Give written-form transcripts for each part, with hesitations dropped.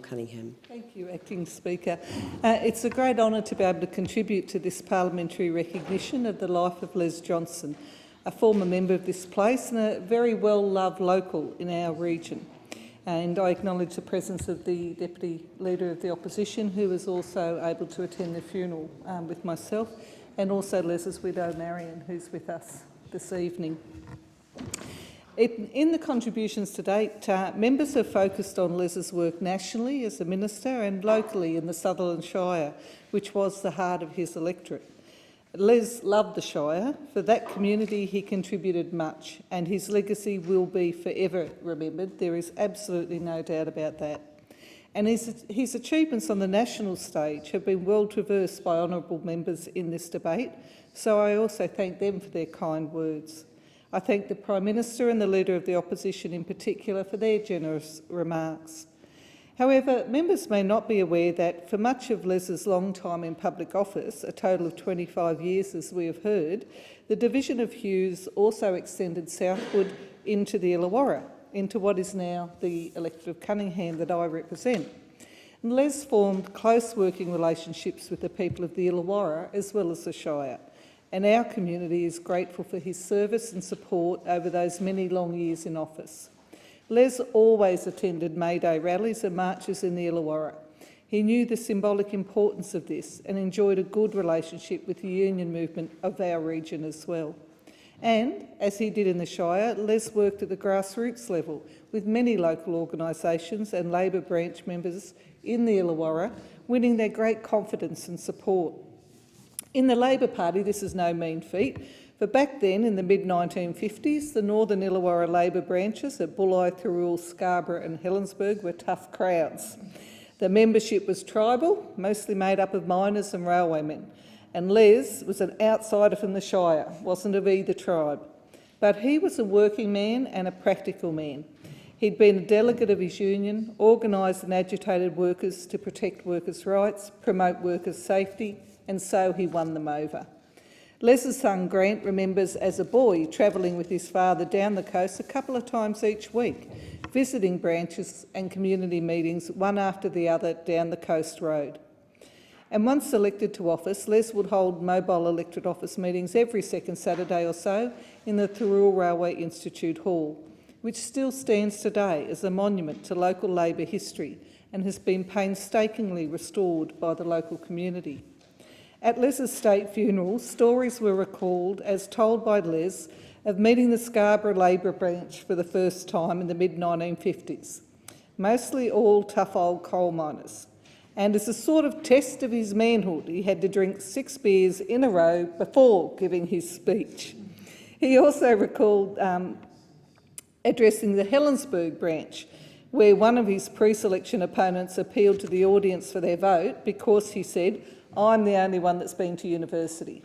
Cunningham. Thank you, Acting Speaker. It's a great honour to be able to contribute to this parliamentary recognition of the life of Les Johnson, a former member of this place and a very well-loved local in our region. And I acknowledge the presence of the Deputy Leader of the Opposition, who was also able to attend the funeral with myself, and also Les's widow, Marion, who's with us this evening. In the contributions to date, members have focused on Les's work nationally as a minister and locally in the Sutherland Shire, which was the heart of his electorate. Les loved the Shire. For that community, he contributed much, and his legacy will be forever remembered. There is absolutely no doubt about that. And his achievements on the national stage have been well traversed by honourable members in this debate, so I also thank them for their kind words. I thank the Prime Minister and the Leader of the Opposition in particular for their generous remarks. However, members may not be aware that for much of Les's long time in public office, a total of 25 years as we have heard, the division of Hughes also extended southward into the Illawarra, into what is now the electorate of Cunningham that I represent. And Les formed close working relationships with the people of the Illawarra as well as the Shire, and our community is grateful for his service and support over those many long years in office. Les always attended May Day rallies and marches in the Illawarra. He knew the symbolic importance of this and enjoyed a good relationship with the union movement of our region as well. And, as he did in the Shire, Les worked at the grassroots level with many local organisations and Labor branch members in the Illawarra, winning their great confidence and support. In the Labor Party, this is no mean feat, for back then, in the mid-1950s, the Northern Illawarra Labor branches at Bulli, Thirroul, Scarborough and Helensburgh were tough crowds. The membership was tribal, mostly made up of miners and railwaymen, and Les was an outsider from the Shire, wasn't of either tribe. But he was a working man and a practical man. He'd been a delegate of his union, organised and agitated workers to protect workers' rights, promote workers' safety, and so he won them over. Les's son Grant remembers as a boy travelling with his father down the coast a couple of times each week, visiting branches and community meetings one after the other down the coast road. And once elected to office, Les would hold mobile electorate office meetings every second Saturday or so in the Thirroul Railway Institute Hall, which still stands today as a monument to local Labor history and has been painstakingly restored by the local community. At Les's state funeral, stories were recalled, as told by Les, of meeting the Scarborough Labor branch for the first time in the mid-1950s, mostly all tough old coal miners. And as a sort of test of his manhood, he had to drink 6 beers in a row before giving his speech. He also recalled addressing the Helensburgh branch, where one of his pre-selection opponents appealed to the audience for their vote because, he said, I'm the only one that's been to university.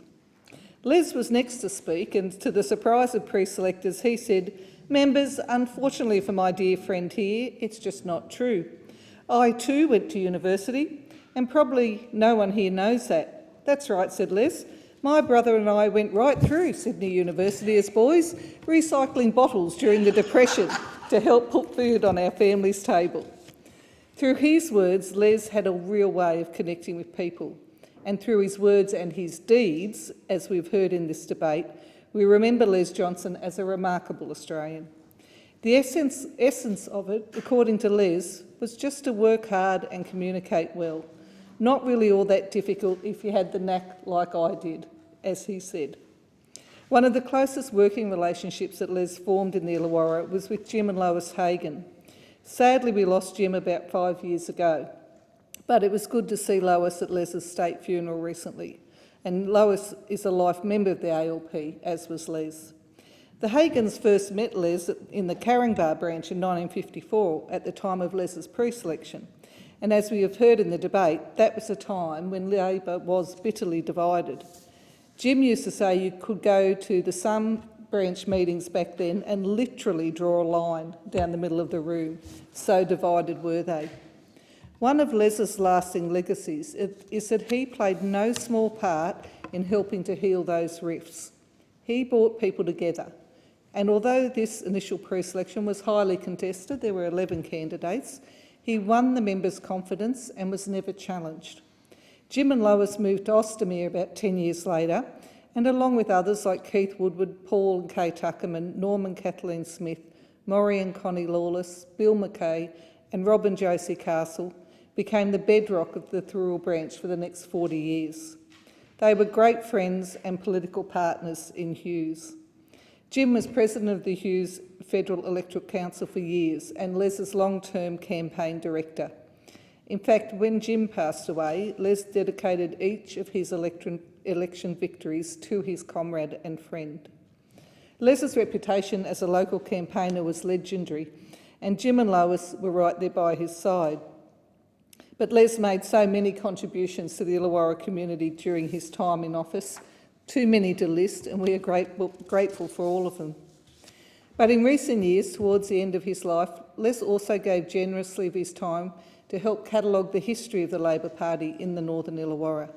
Les was next to speak, and to the surprise of pre-selectors, he said, "Members, unfortunately for my dear friend here, it's just not true. I too went to university, and probably no one here knows that." "That's right," said Les. "My brother and I went right through Sydney University as boys, recycling bottles during the Depression to help put food on our family's table." Through his words, Les had a real way of connecting with people. And through his words and his deeds, as we've heard in this debate, we remember Les Johnson as a remarkable Australian. The essence of it, according to Les, was just to work hard and communicate well. Not really all that difficult if you had the knack like I did, as he said. One of the closest working relationships that Les formed in the Illawarra was with Jim and Lois Hagan. Sadly, we lost Jim about 5 years ago. But it was good to see Lois at Les's state funeral recently, and Lois is a life member of the ALP, as was Les. The Hagans first met Les in the Caringbah branch in 1954 at the time of Les's pre-selection, and as we have heard in the debate, that was a time when Labor was bitterly divided. Jim used to say you could go to the Sun branch meetings back then and literally draw a line down the middle of the room, so divided were they. One of Les's lasting legacies is that he played no small part in helping to heal those rifts. He brought people together, and although this initial pre-selection was highly contested, there were 11 candidates, He won the members' confidence and was never challenged. Jim and Lois moved to Ostermere about 10 years later, and along with others like Keith Woodward, Paul and Kay Tuckerman, Norman Kathleen Smith, Maury and Connie Lawless, Bill McKay and Rob and Josie Castle, became the bedrock of the Thirroul branch for the next 40 years. They were great friends and political partners in Hughes. Jim was president of the Hughes Federal Electoral Council for years and Les's long-term campaign director. In fact, when Jim passed away, Les dedicated each of his election victories to his comrade and friend. Les's reputation as a local campaigner was legendary, and Jim and Lois were right there by his side. But Les made so many contributions to the Illawarra community during his time in office, too many to list, and we are grateful for all of them. But in recent years, towards the end of his life, Les also gave generously of his time to help catalogue the history of the Labor Party in the Northern Illawarra.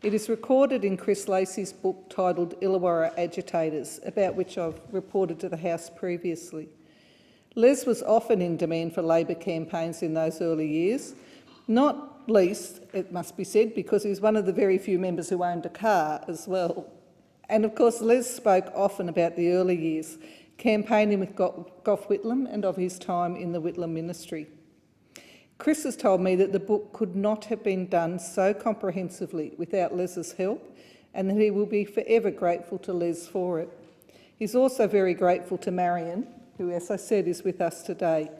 It is recorded in Chris Lacey's book titled Illawarra Agitators, about which I've reported to the House previously. Les was often in demand for Labor campaigns in those early years, not least, it must be said, because he was one of the very few members who owned a car as well. And of course, Les spoke often about the early years, campaigning with Gough Whitlam and of his time in the Whitlam ministry. Chris has told me that the book could not have been done so comprehensively without Les's help, and that he will be forever grateful to Les for it. He's also very grateful to Marion, who, as I said, is with us today,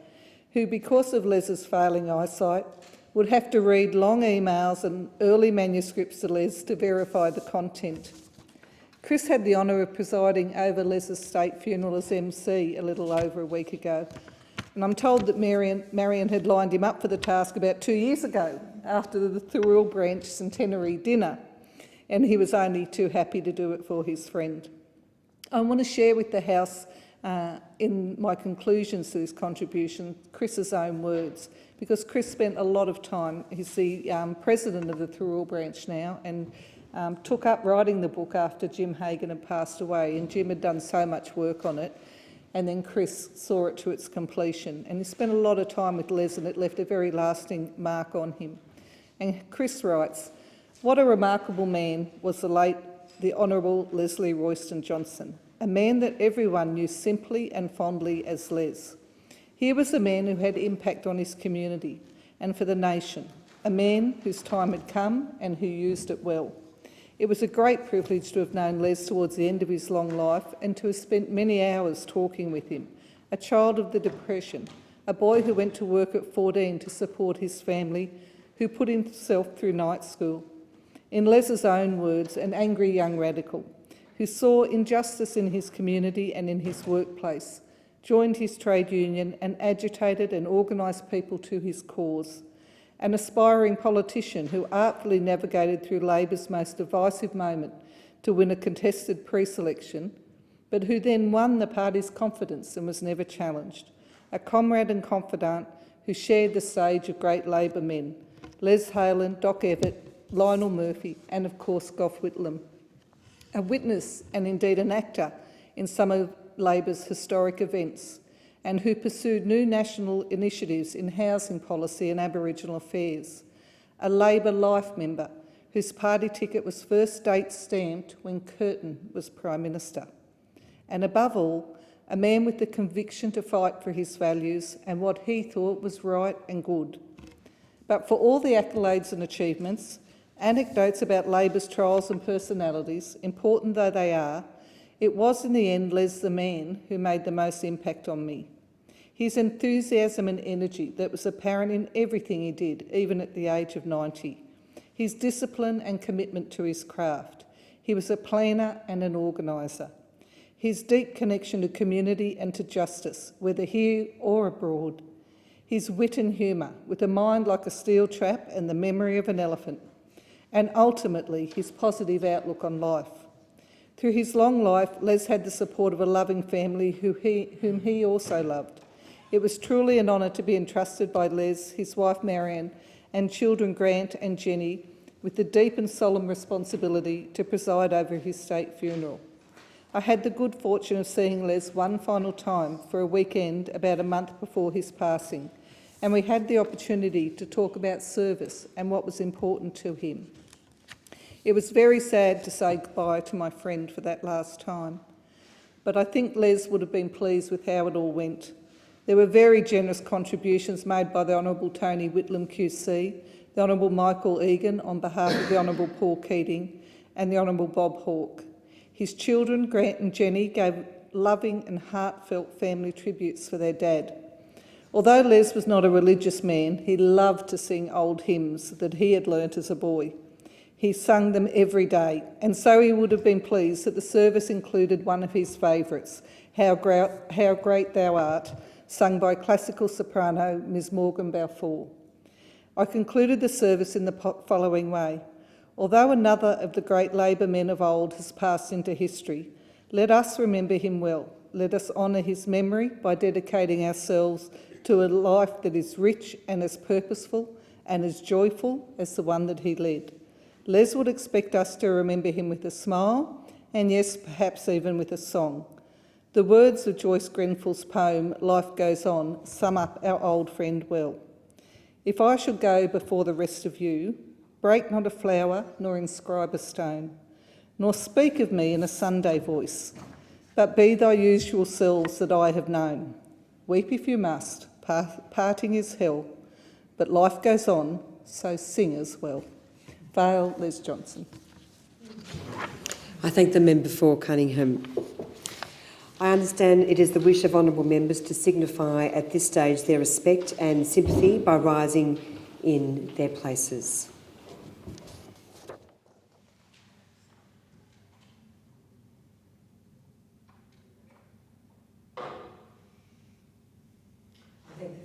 who, because of Les's failing eyesight, would have to read long emails and early manuscripts to Les to verify the content. Chris had the honour of presiding over Les's state funeral as MC a little over a week ago, and I'm told that Marion had lined him up for the task about 2 years ago after the Thirroul branch centenary dinner, and he was only too happy to do it for his friend. I want to share with the House in my conclusions to this contribution, Chris's own words, because Chris spent a lot of time, he's the president of the Thirroul branch now, and took up writing the book after Jim Hagan had passed away, and Jim had done so much work on it, and then Chris saw it to its completion. And he spent a lot of time with Les, and it left a very lasting mark on him. And Chris writes, "What a remarkable man was the late, the Honourable Leslie Royston Johnson, a man that everyone knew simply and fondly as Les. He was a man who had impact on his community and for the nation, a man whose time had come and who used it well. It was a great privilege to have known Les towards the end of his long life and to have spent many hours talking with him, a child of the Depression, a boy who went to work at 14 to support his family, who put himself through night school. In Les's own words, an angry young radical, who saw injustice in his community and in his workplace, joined his trade union and agitated and organised people to his cause. An aspiring politician who artfully navigated through Labor's most divisive moment to win a contested pre-selection, but who then won the party's confidence and was never challenged. A comrade and confidant who shared the stage of great Labor men, Les Halen, Doc Evatt, Lionel Murphy and of course Gough Whitlam. A witness and indeed an actor in some of Labor's historic events, and who pursued new national initiatives in housing policy and Aboriginal affairs. A Labor Life member whose party ticket was first date stamped when Curtin was Prime Minister. And above all, a man with the conviction to fight for his values and what he thought was right and good. But for all the accolades and achievements, anecdotes about Labor's trials and personalities, important though they are, it was in the end Les the man who made the most impact on me. His enthusiasm and energy that was apparent in everything he did, even at the age of 90. His discipline and commitment to his craft. He was a planner and an organiser. His deep connection to community and to justice, whether here or abroad. His wit and humour, with a mind like a steel trap and the memory of an elephant. And ultimately, his positive outlook on life. Through his long life, Les had the support of a loving family whom he also loved. It was truly an honour to be entrusted by Les, his wife Marion, and children Grant and Jenny with the deep and solemn responsibility to preside over his state funeral. I had the good fortune of seeing Les one final time for a weekend about a month before his passing, and we had the opportunity to talk about service and what was important to him. It was very sad to say goodbye to my friend for that last time, but I think Les would have been pleased with how it all went. There were very generous contributions made by the Honourable Tony Whitlam QC, the Honourable Michael Egan on behalf of the Honourable Paul Keating, and the Honourable Bob Hawke. His children, Grant and Jenny, gave loving and heartfelt family tributes for their dad. Although Les was not a religious man, he loved to sing old hymns that he had learnt as a boy. He sung them every day, and so he would have been pleased that the service included one of his favourites, How Great Thou Art, sung by classical soprano Ms Morgan Balfour. I concluded the service in the following way. Although another of the great Labor men of old has passed into history, let us remember him well. Let us honour his memory by dedicating ourselves to a life that is rich and as purposeful and as joyful as the one that he led. Les would expect us to remember him with a smile, and yes, perhaps even with a song. The words of Joyce Grenfell's poem, Life Goes On, sum up our old friend well. If I should go before the rest of you, break not a flower, nor inscribe a stone, nor speak of me in a Sunday voice, but be thy usual selves that I have known. Weep if you must, parting is hell, but life goes on, so sing as well. Vale, Les Johnson. I thank the member for Cunningham. I understand it is the wish of honourable members to signify at this stage their respect and sympathy by rising in their places.